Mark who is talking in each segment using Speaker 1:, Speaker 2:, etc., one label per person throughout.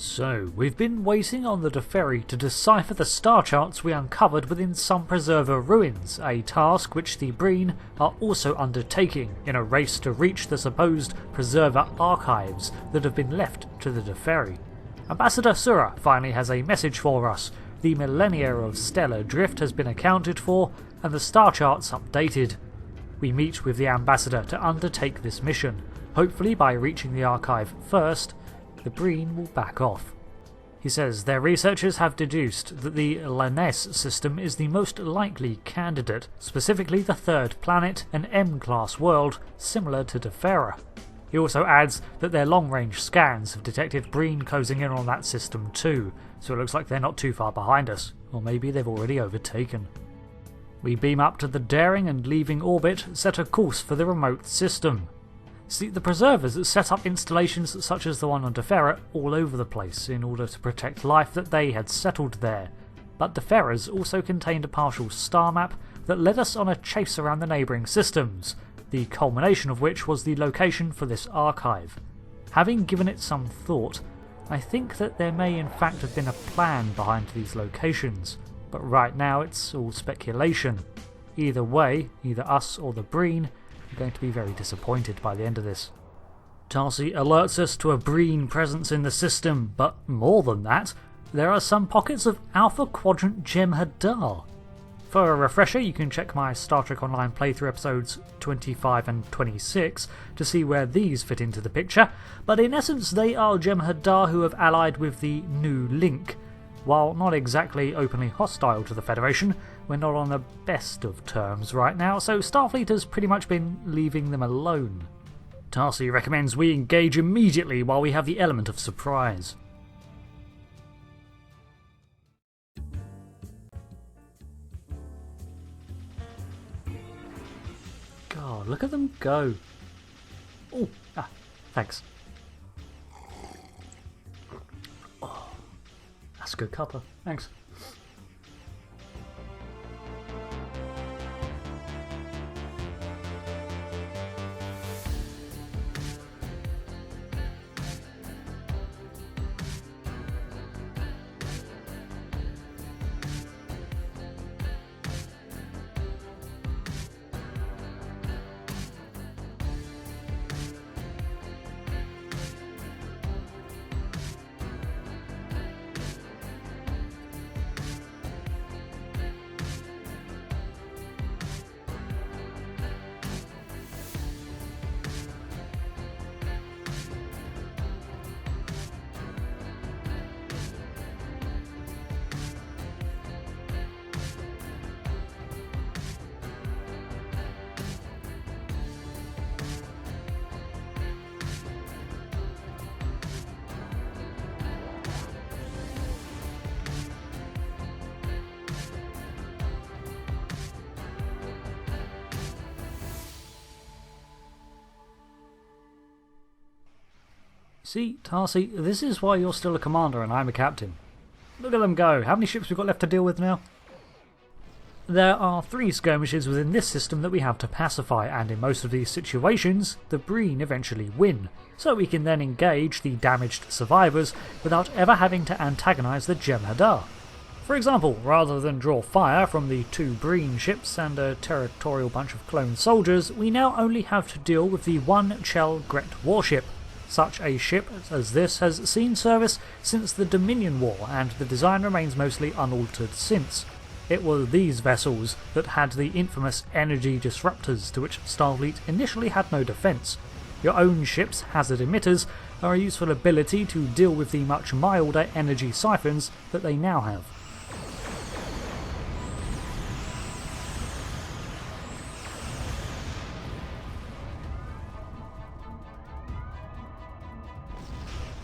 Speaker 1: So, we've been waiting on the Deferi to decipher the star charts we uncovered within some preserver ruins, a task which the Breen are also undertaking in a race to reach the supposed preserver archives that have been left to the Deferi. Ambassador Sura finally has a message for us. The millennia of stellar drift has been accounted for, and the star charts updated. We meet with the Ambassador to undertake this mission. Hopefully by reaching the archive first, the Breen will back off. He says their researchers have deduced that the Lannes system is the most likely candidate, specifically the third planet, an M-class world similar to Defera. He also adds that their long-range scans have detected Breen closing in on that system too, so it looks like they're not too far behind us, or maybe they've already overtaken. We beam up to the Daring and, leaving orbit, set a course for the remote system. See, the preservers set up installations such as the one on Defera all over the place in order to protect life that they had settled there, but Defera's also contained a partial star map that led us on a chase around the neighbouring systems, the culmination of which was the location for this archive. Having given it some thought, I think that there may in fact have been a plan behind these locations, but right now it's all speculation. Either way, either us or the Breen are going to be very disappointed by the end of this. Tarsi alerts us to a Breen presence in the system, but more than that, there are some pockets of Alpha Quadrant Jem'Hadar. For a refresher, you can check my Star Trek Online playthrough episodes 25 and 26 to see where these fit into the picture, but in essence they are Jem'Hadar who have allied with the New Link. While not exactly openly hostile to the Federation, we're not on the best of terms right now, so Starfleet has pretty much been leaving them alone. Tarsi recommends we engage immediately while we have the element of surprise. God, look at them go. Oh, thanks. Oh, that's a good cuppa, thanks. See, Tarsi, this is why you're still a commander and I'm a captain. Look at them go. How many ships we've got left to deal with now? There are 3 skirmishes within this system that we have to pacify, and in most of these situations, the Breen eventually win, so we can then engage the damaged survivors without ever having to antagonise the Jem'Hadar. For example, rather than draw fire from the 2 Breen ships and a territorial bunch of clone soldiers, we now only have to deal with the 1 Chell Gret warship. Such a ship as this has seen service since the Dominion War, and the design remains mostly unaltered since. It were these vessels that had the infamous energy disruptors to which Starfleet initially had no defence. Your own ship's hazard emitters are a useful ability to deal with the much milder energy siphons that they now have.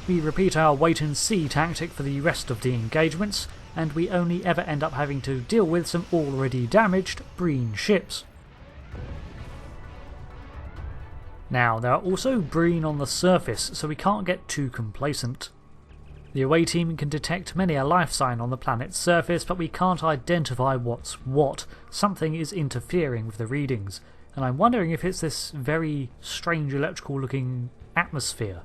Speaker 1: We repeat our wait-and-see tactic for the rest of the engagements, and we only ever end up having to deal with some already damaged Breen ships. Now, there are also Breen on the surface, so we can't get too complacent. The away team can detect many a life sign on the planet's surface, but we can't identify what's what. Something is interfering with the readings, and I'm wondering if it's this very strange electrical looking atmosphere.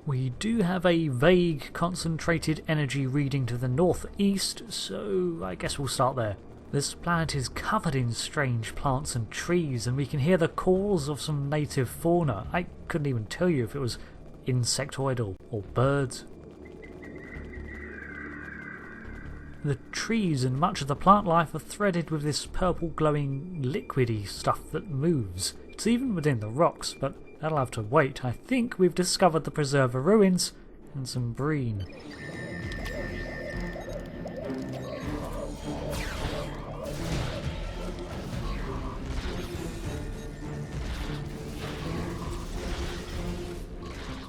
Speaker 1: We do have a vague concentrated energy reading to the northeast, so I guess we'll start there. This planet is covered in strange plants and trees, and we can hear the calls of some native fauna. I couldn't even tell you if it was insectoid or birds. The trees and much of the plant life are threaded with this purple glowing liquidy stuff that moves. It's even within the rocks, but that'll have to wait. I think we've discovered the preserver ruins and some Breen.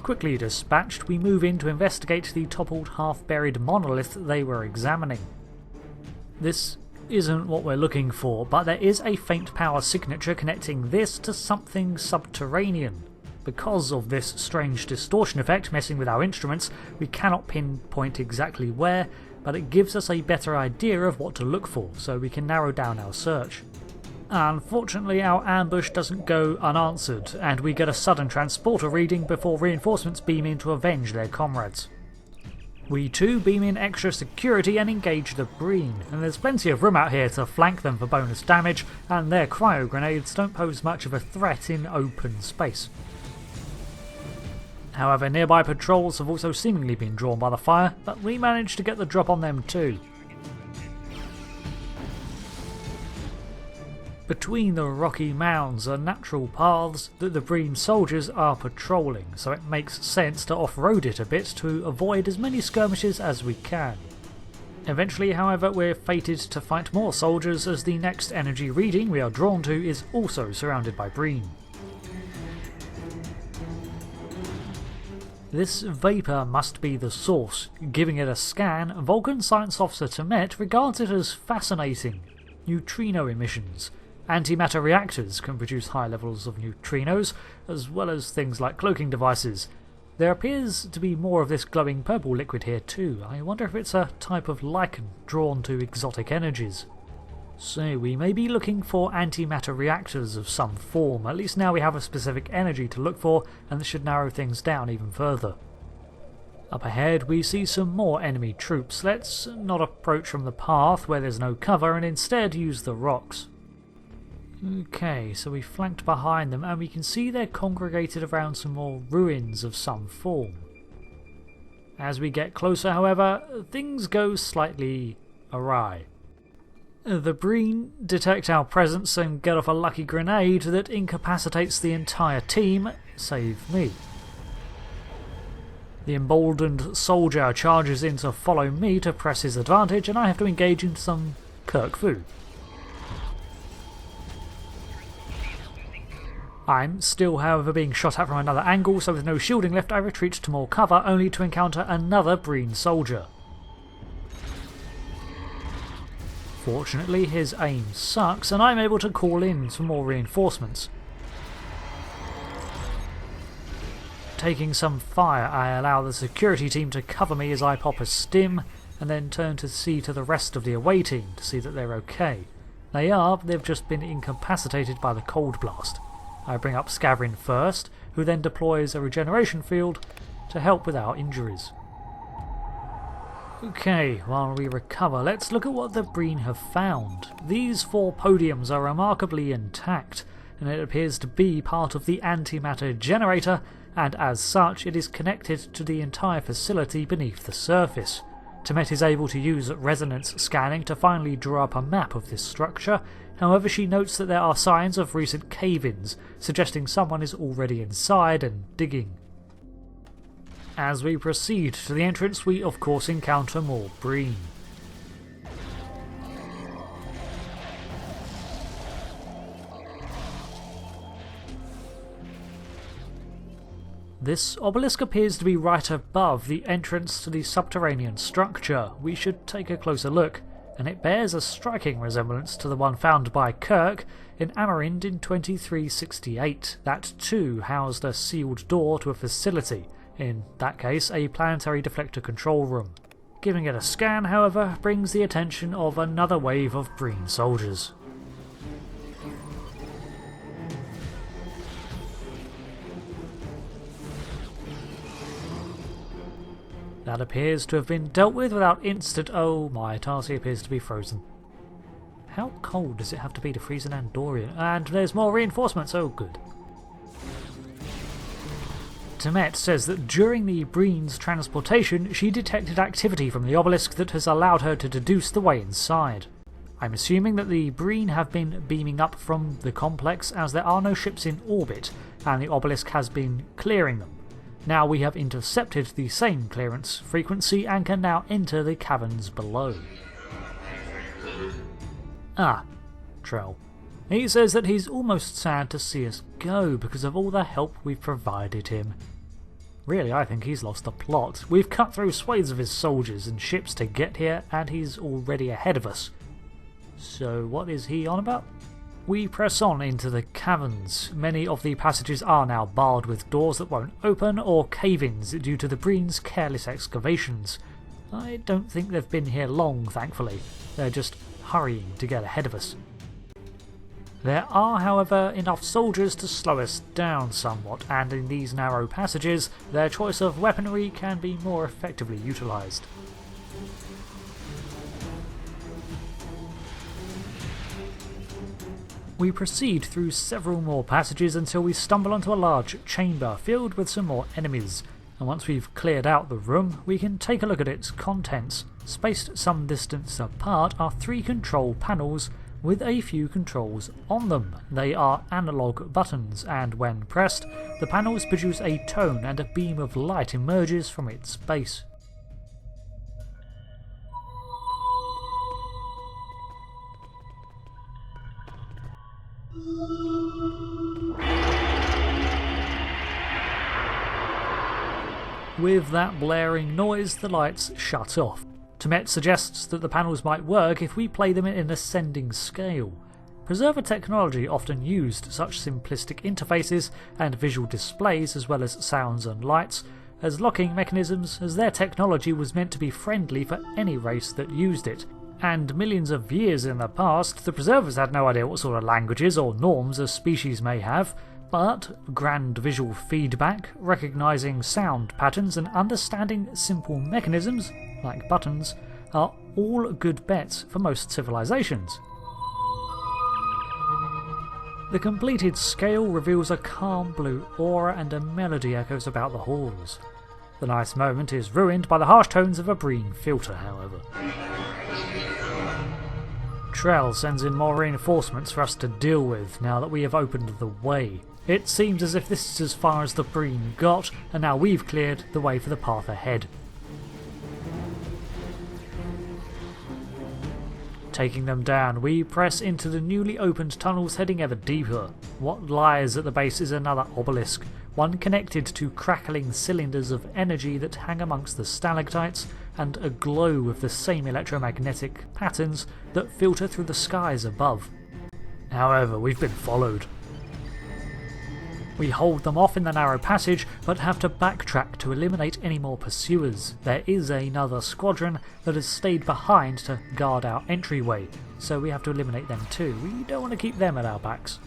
Speaker 1: Quickly dispatched, we move in to investigate the toppled, half-buried monolith they were examining. This isn't what we're looking for, but there is a faint power signature connecting this to something subterranean. Because of this strange distortion effect messing with our instruments, we cannot pinpoint exactly where, but it gives us a better idea of what to look for, so we can narrow down our search. Unfortunately, our ambush doesn't go unanswered, and we get a sudden transporter reading before reinforcements beam in to avenge their comrades. We too beam in extra security and engage the Breen, and there's plenty of room out here to flank them for bonus damage, and their cryo grenades don't pose much of a threat in open space. However, nearby patrols have also seemingly been drawn by the fire, but we managed to get the drop on them too. Between the rocky mounds are natural paths that the Breen soldiers are patrolling, so it makes sense to off-road it a bit to avoid as many skirmishes as we can. Eventually, however, we're fated to fight more soldiers as the next energy reading we are drawn to is also surrounded by Breen. This vapour must be the source. Giving it a scan, Vulcan Science Officer Temet regards it as fascinating. Neutrino emissions. Antimatter reactors can produce high levels of neutrinos, as well as things like cloaking devices. There appears to be more of this glowing purple liquid here too. I wonder if it's a type of lichen drawn to exotic energies. So we may be looking for antimatter reactors of some form. At least now we have a specific energy to look for, and this should narrow things down even further. Up ahead we see some more enemy troops. Let's not approach from the path where there's no cover and instead use the rocks. Okay, so we flanked behind them and we can see they're congregated around some more ruins of some form. As we get closer, however, things go slightly awry. The Breen detect our presence and get off a lucky grenade that incapacitates the entire team, save me. The emboldened soldier charges in to follow me to press his advantage, and I have to engage in some Kirk Fu. I'm still, however, being shot at from another angle, so with no shielding left I retreat to more cover, only to encounter another Breen soldier. Fortunately, his aim sucks, and I'm able to call in some more reinforcements. Taking some fire, I allow the security team to cover me as I pop a stim, and then turn to see to the rest of the away team to see that they're okay. They are, but they've just been incapacitated by the cold blast. I bring up Scavrin first, who then deploys a regeneration field to help with our injuries. Okay, while we recover, let's look at what the Breen have found. These 4 podiums are remarkably intact, and it appears to be part of the antimatter generator, and as such it is connected to the entire facility beneath the surface. Temet is able to use resonance scanning to finally draw up a map of this structure. However, she notes that there are signs of recent cave-ins, suggesting someone is already inside and digging. As we proceed to the entrance, we of course encounter more Breen. This obelisk appears to be right above the entrance to the subterranean structure. We should take a closer look, and it bears a striking resemblance to the one found by Kirk in Amerind in 2368. That too housed a sealed door to a facility, in that case a planetary deflector control room. Giving it a scan, however, brings the attention of another wave of Breen soldiers. That appears to have been dealt with without instant... Oh my, Tarsi appears to be frozen. How cold does it have to be to freeze an Andorian? And there's more reinforcements, oh good. Temet says that during the Breen's transportation she detected activity from the obelisk that has allowed her to deduce the way inside. I'm assuming that the Breen have been beaming up from the complex as there are no ships in orbit and the obelisk has been clearing them. Now we have intercepted the same clearance frequency and can now enter the caverns below. Ah, Trell. He says that he's almost sad to see us go because of all the help we've provided him. Really, I think he's lost the plot. We've cut through swathes of his soldiers and ships to get here and he's already ahead of us. So what is he on about? We press on into the caverns. Many of the passages are now barred with doors that won't open or cave-ins due to the Breen's careless excavations. I don't think they've been here long, thankfully. They're just hurrying to get ahead of us. There are, however, enough soldiers to slow us down somewhat, and in these narrow passages, their choice of weaponry can be more effectively utilised. We proceed through several more passages until we stumble onto a large chamber filled with some more enemies, and once we've cleared out the room, we can take a look at its contents. Spaced some distance apart are 3 control panels with a few controls on them. They are analog buttons, and when pressed, the panels produce a tone and a beam of light emerges from its base. With that blaring noise, the lights shut off. Temet suggests that the panels might work if we play them in an ascending scale. Preserver technology often used such simplistic interfaces and visual displays as well as sounds and lights as locking mechanisms, as their technology was meant to be friendly for any race that used it. And millions of years in the past, the Preservers had no idea what sort of languages or norms a species may have, but grand visual feedback, recognising sound patterns and understanding simple mechanisms, like buttons, are all good bets for most civilizations. The completed scale reveals a calm blue aura and a melody echoes about the halls. The nice moment is ruined by the harsh tones of a Breen filter, however. Trell sends in more reinforcements for us to deal with now that we have opened the way. It seems as if this is as far as the Breen got, and now we've cleared the way for the path ahead. Taking them down, we press into the newly opened tunnels heading ever deeper. What lies at the base is another obelisk, one connected to crackling cylinders of energy that hang amongst the stalactites and aglow with the same electromagnetic patterns that filter through the skies above. However, we've been followed. We hold them off in the narrow passage, but have to backtrack to eliminate any more pursuers. There is another squadron that has stayed behind to guard our entryway, so we have to eliminate them too. We don't want to keep them at our backs.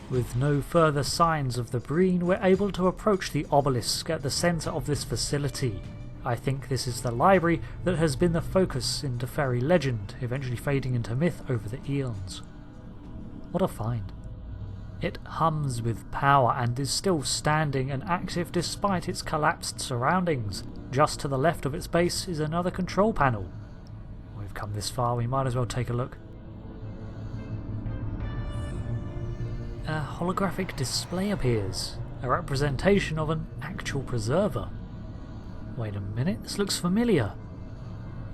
Speaker 1: With no further signs of the Breen, we're able to approach the obelisk at the centre of this facility. I think this is the library that has been the focus in Deferi legend, eventually fading into myth over the eons. What a find. It hums with power and is still standing and active despite its collapsed surroundings. Just to the left of its base is another control panel. We've come this far, we might as well take a look. A holographic display appears, a representation of an actual preserver. Wait a minute, this looks familiar.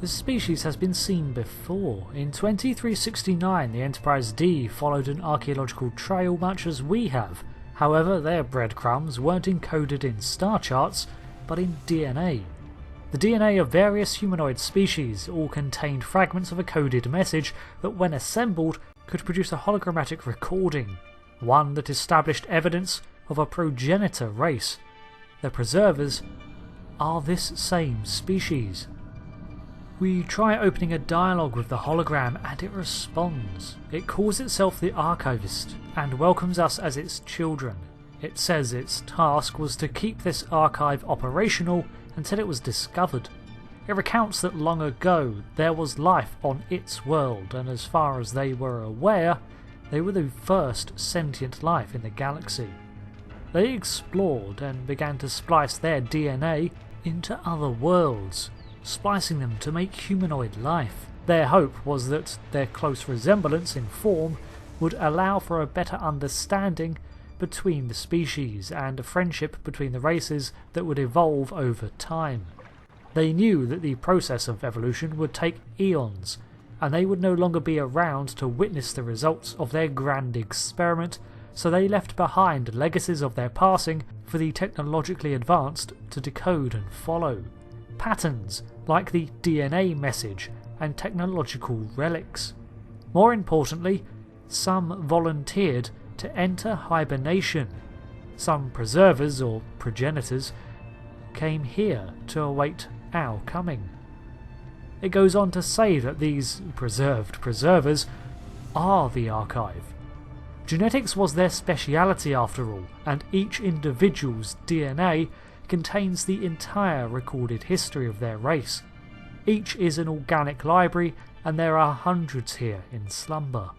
Speaker 1: This species has been seen before. In 2369, the Enterprise D followed an archaeological trail much as we have. However, their breadcrumbs weren't encoded in star charts, but in DNA. The DNA of various humanoid species all contained fragments of a coded message that, when assembled, could produce a hologrammatic recording, one that established evidence of a progenitor race. The Preservers are this same species. We try opening a dialogue with the hologram and it responds. It calls itself the Archivist and welcomes us as its children. It says its task was to keep this archive operational until it was discovered. It recounts that long ago there was life on its world, and as far as they were aware, they were the first sentient life in the galaxy. They explored and began to splice their DNA into other worlds, splicing them to make humanoid life. Their hope was that their close resemblance in form would allow for a better understanding between the species and a friendship between the races that would evolve over time. They knew that the process of evolution would take eons, and they would no longer be around to witness the results of their grand experiment, so they left behind legacies of their passing for the technologically advanced to decode and follow. Patterns like the DNA message and technological relics. More importantly, some volunteered to enter hibernation. Some preservers or progenitors came here to await our coming. It goes on to say that these preserved preservers are the archive. Genetics was their speciality after all, and each individual's DNA contains the entire recorded history of their race. Each is an organic library, and there are hundreds here in slumber.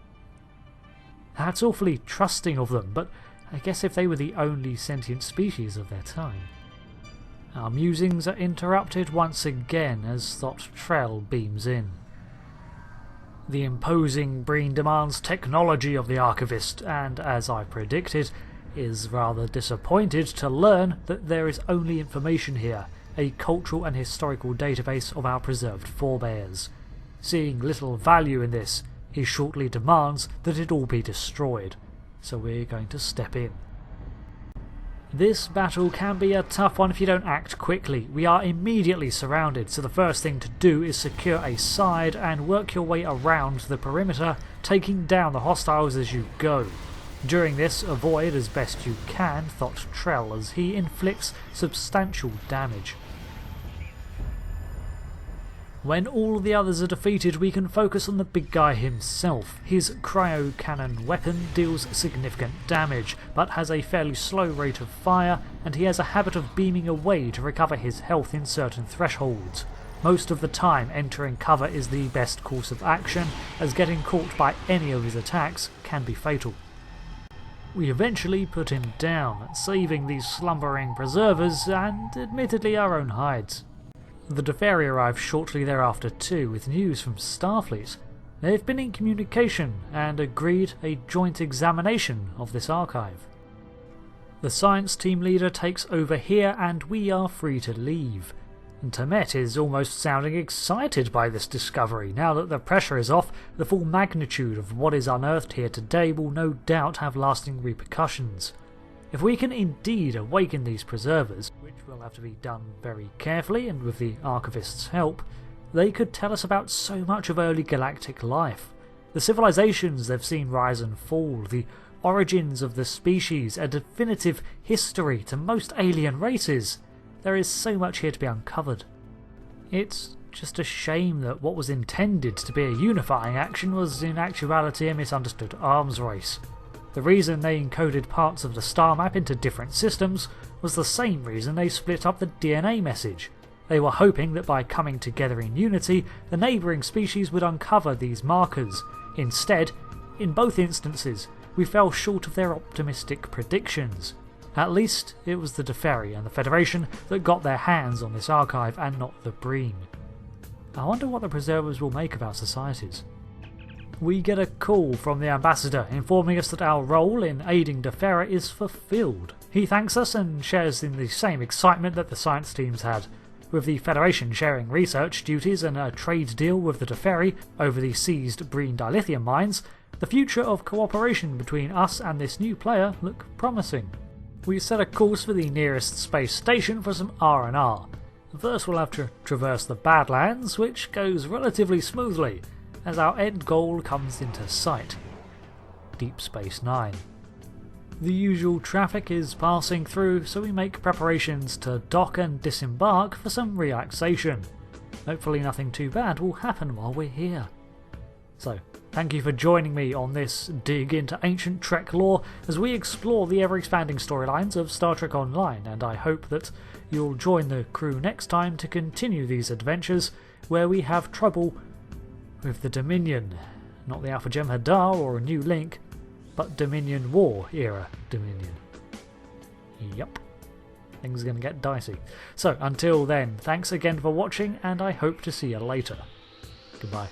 Speaker 1: That's awfully trusting of them, but I guess if they were the only sentient species of their time. Our musings are interrupted once again as Thot Trell beams in. The imposing Breen demands technology of the archivist, and as I predicted, is rather disappointed to learn that there is only information here, a cultural and historical database of our preserved forebears. Seeing little value in this, he shortly demands that it all be destroyed, so we're going to step in. This battle can be a tough one if you don't act quickly. We are immediately surrounded, so the first thing to do is secure a side and work your way around the perimeter, taking down the hostiles as you go. During this, avoid as best you can Thot Trell as he inflicts substantial damage. When all the others are defeated, we can focus on the big guy himself. His cryo-cannon weapon deals significant damage, but has a fairly slow rate of fire, and he has a habit of beaming away to recover his health in certain thresholds. Most of the time, entering cover is the best course of action, as getting caught by any of his attacks can be fatal. We eventually put him down, saving these slumbering preservers and admittedly our own hides. The Deferi arrived shortly thereafter too, with news from Starfleet. They've been in communication and agreed a joint examination of this archive. The science team leader takes over here and we are free to leave. And Tamet is almost sounding excited by this discovery. Now that the pressure is off, the full magnitude of what is unearthed here today will no doubt have lasting repercussions. If we can indeed awaken these preservers, which will have to be done very carefully and with the archivist's help, they could tell us about so much of early galactic life. The civilizations they've seen rise and fall, the origins of the species, a definitive history to most alien races. There is so much here to be uncovered. It's just a shame that what was intended to be a unifying action was in actuality a misunderstood arms race. The reason they encoded parts of the star map into different systems was the same reason they split up the DNA message. They were hoping that by coming together in unity, the neighbouring species would uncover these markers. Instead, in both instances, we fell short of their optimistic predictions. At least, it was the Deferi and the Federation that got their hands on this archive and not the Breen. I wonder what the Preservers will make of our societies. We get a call from the ambassador informing us that our role in aiding Defera is fulfilled. He thanks us and shares in the same excitement that the science teams had. With the Federation sharing research duties and a trade deal with the Deferi over the seized Breen dilithium mines, the future of cooperation between us and this new player look promising. We set a course for the nearest space station for some R&R. First we'll have to traverse the Badlands, which goes relatively smoothly, as our end goal comes into sight. Deep Space Nine. The usual traffic is passing through, so we make preparations to dock and disembark for some relaxation. Hopefully nothing too bad will happen while we're here. So, Thank you for joining me on this dig into ancient Trek lore as we explore the ever-expanding storylines of Star Trek Online, and I hope that you'll join the crew next time to continue these adventures where we have trouble with the Dominion. Not the Alpha Gem Hadar or a New Link, but Dominion War era Dominion. Yup. Things are going to get dicey. So, until then, thanks again for watching, and I hope to see you later. Goodbye.